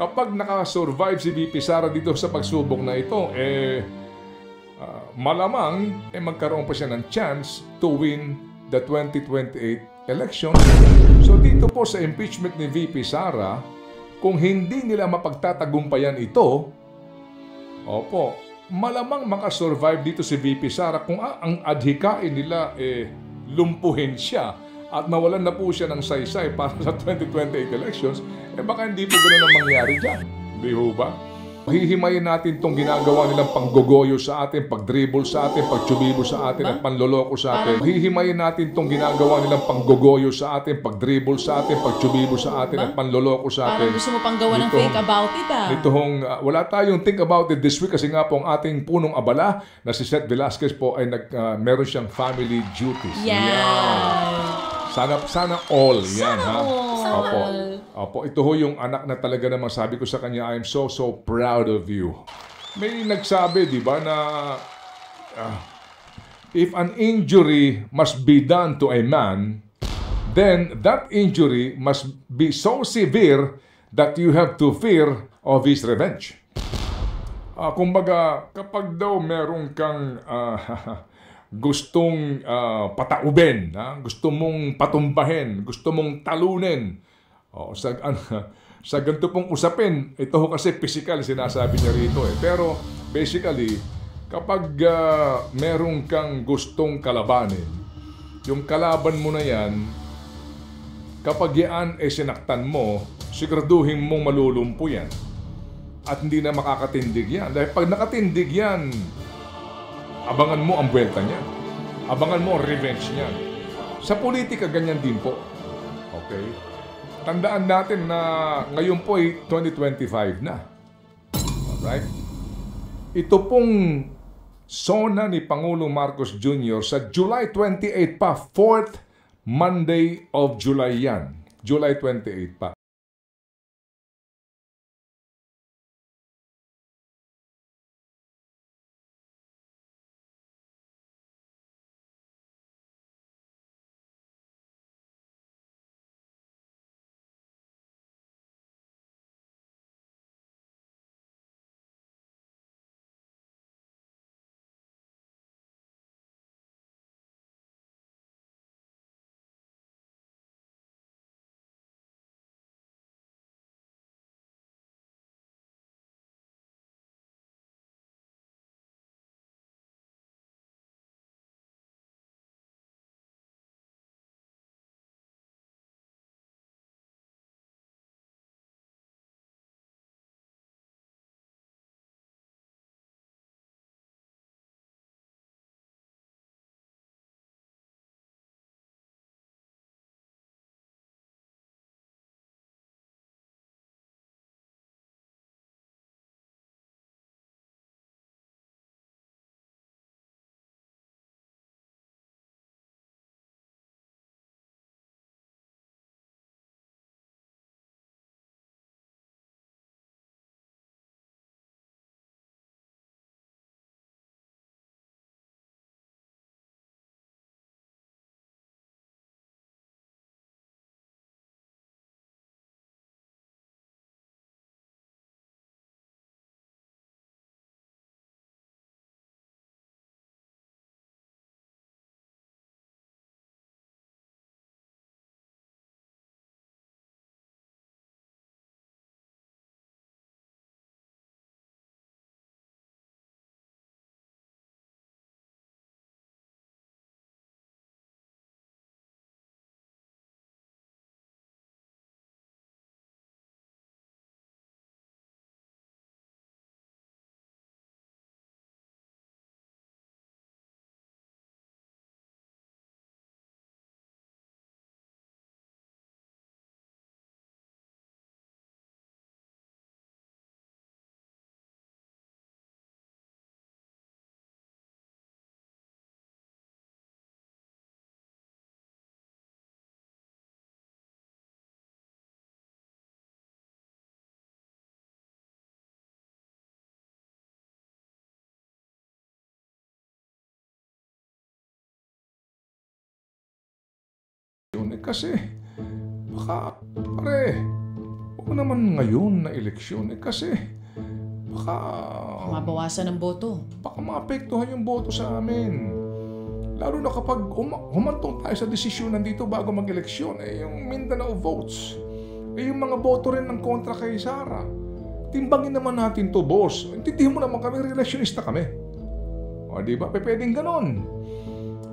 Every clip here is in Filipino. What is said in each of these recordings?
kapag nakasurvive si VP Sara dito sa pagsubok na ito, malamang magkaroon pa siya ng chance to win the 2028 election. So dito po sa impeachment ni VP Sara, kung hindi nila mapagtatagumpayan ito, opo, malamang makasurvive dito si VP Sara kung ang adhikain nila lumpuhin siya at mawalan na po siya ng saysay para sa 2028 elections, baka hindi po ganoon ang mangyari dyan. Di ho ba? Hihimayin natin itong ginagawa nilang panggogoyo sa atin, pagdribble sa atin, pagtsubibo sa atin, at panloloko sa atin. Hihimayin natin itong ginagawa nilang panggogoyo sa atin, pagdribble sa atin, pagtsubibo sa atin, at panloloko sa atin. Parang gusto mo pang gawa ng think about it, wala tayong think about it this week kasi nga po ang ating punong abala na si Seth Velasquez po ay meron siyang family duties. Sana all yan, ha? Opo, ito ho yung anak na talaga namang sabi ko sa kanya, I'm so proud of you. May nagsabi, di ba, na if an injury must be done to a man, then that injury must be so severe that you have to fear of his revenge. Kumbaga, kapag daw meron kang gustong pataubin, gusto mong patumbahin, gusto mong talunin, sa ganito pong usapin, ito ho kasi physical sinasabi niya rito Pero basically, kapag meron kang gustong kalabanin, yung kalaban mo na yan, kapag yan sinaktan mo, siguraduhin mong malulumpo yan. At hindi na makakatindig yan. Dahil pag nakatindig yan, abangan mo ang buwelta niya. Abangan mo ang revenge niya. Sa politika, ganyan din po. Okay? Tandaan natin na ngayon po ay 2025 na. Alright? Ito pong SONA ni Pangulong Marcos Jr. sa July 28 pa, 4th Monday of July yan. July 28 pa. Kasi baka, pare, ko naman ngayon na eleksyon kasi baka Mabawasan ng boto. maapektuhan yung boto sa amin. Lalo na kapag humantong tayo sa desisyonan dito bago mag-eleksyon, yung Mindanao votes, yung mga boto rin ng kontra kay Sara. Timbangin naman natin to, boss. Intindihin mo naman kami, relationista kami. O, di ba? Pwedeng ganon.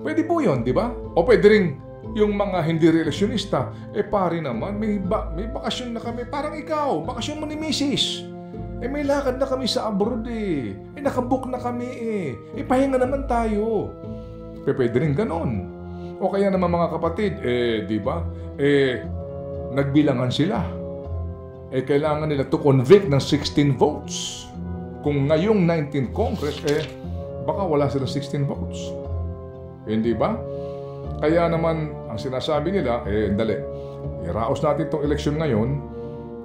Pwede po yun, di ba? O pwede rin yung mga hindi relationista, pare naman, may bakasyon na kami. Parang ikaw, bakasyon mo ni Mrs. May lakad na kami sa abroad nakabook na kami pahinga naman tayo. Pwede rin ganon. O kaya naman mga kapatid, di ba? Nagbilangan sila. Kailangan nila to convict ng 16 votes. Kung ngayong 19th Congress, baka wala sila 16 votes. Hindi ba? Kaya naman, ang sinasabi nila, dali, iraos natin itong eleksyon ngayon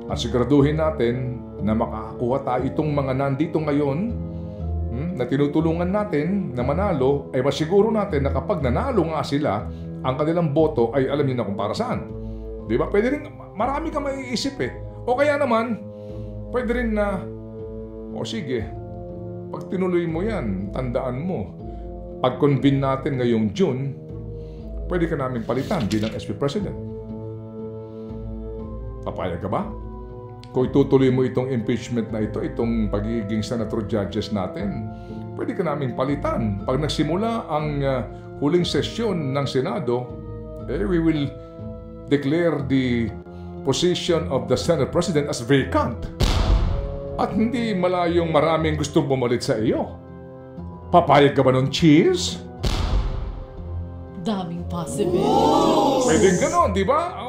at siguraduhin natin na makakakuha tayo itong mga nandito ngayon na tinutulungan natin na manalo, masiguro natin na kapag nanalo nga sila, ang kanilang boto ay alam niyo na kung para saan. Di ba? Pwede rin, marami kang maiisip O kaya naman, pwede rin na, sige, pag tinuloy mo yan, tandaan mo, pag convene natin ngayong June, pwede ka namin palitan bilang SP President. Papayag ka ba? Kung itutuloy mo itong impeachment na ito, itong pagiging senator judges natin, pwede ka namin palitan. Pag nagsimula ang huling sesyon ng Senado, we will declare the position of the Senate President as vacant. At hindi malayong maraming gustong bumalit sa iyo. Papayag ka ba nun, Cheese? Daming possibilities. Pwede ganon, di ba?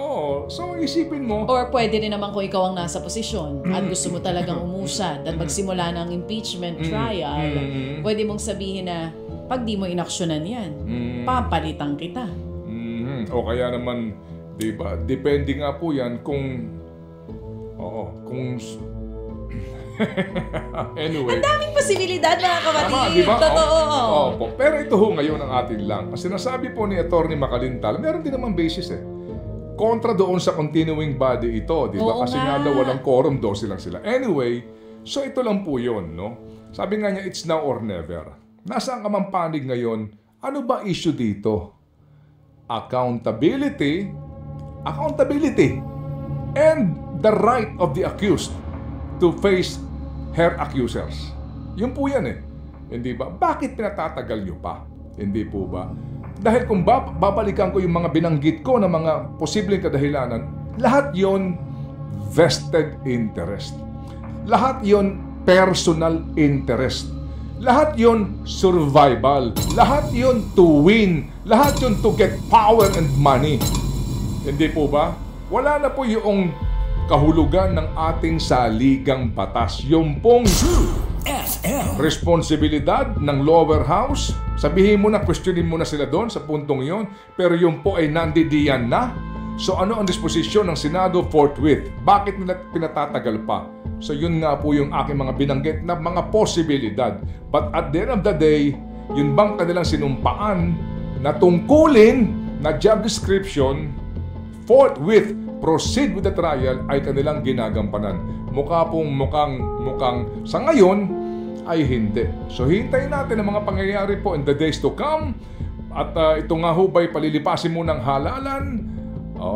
So isipin mo. Or pwede rin naman kung ikaw ang nasa posisyon at gusto mo talagang umusad at magsimula ng impeachment trial, pwede mong sabihin na pag di mo inaksyonan yan, papalitan kita. O kaya naman, di ba? Depende nga po yan kung anyway. Ang daming posibilidad, mga kapatid. Tama, diba? Totoo. Pero ito ngayon ang atin lang. Ang sinasabi po ni Atty. Makalintal, meron din naman basis kontra doon sa continuing body ito, di ba? Kasi nga daw walang quorum, 12 lang sila. Anyway, so ito lang po yun, no? Sabi nga niya, it's now or never. Nasaan ka mang panig ngayon? Ano ba issue dito? Accountability, and the right of the accused to face her accusers. Yun po yan Hindi ba? Bakit pinatatagal nyo pa? Hindi po ba? Dahil kung babalikan ko yung mga binanggit ko na mga posibleng kadahilanan, lahat yon vested interest. Lahat yon personal interest. Lahat yon survival. Lahat yon to win. Lahat yon to get power and money. Hindi po ba? Wala na po yung kahulugan ng ating saligang batas. Yung pong responsibilidad ng lower house, sabihin mo na, questionin mo na sila doon sa puntong yon, pero yung po ay nandidiyan na. So ano ang disposisyon ng Senado forthwith? Bakit nila pinatatagal pa? So yun nga po yung aking mga binanggit na mga posibilidad. But at the end of the day, yun bang kanilang sinumpaan na tungkulin na job description, forthwith proceed with the trial, ay kanilang ginagampanan. Mukhang sa ngayon ay hindi. So hintayin natin ang mga pangyayari po in the days to come. At ito nga ho ba'y palilipasin mo ng halalan.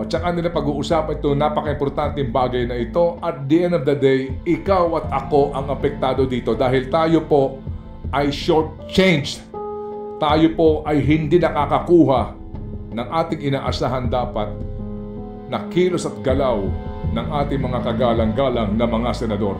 Tsaka nila pag-uusapan ito, napaka-importanteng bagay na ito. At the end of the day, ikaw at ako ang apektado dito dahil tayo po ay short-changed. Tayo po ay hindi nakakakuha ng ating inaasahan dapat na kilos at galaw ng ating mga kagalang-galang na mga senador.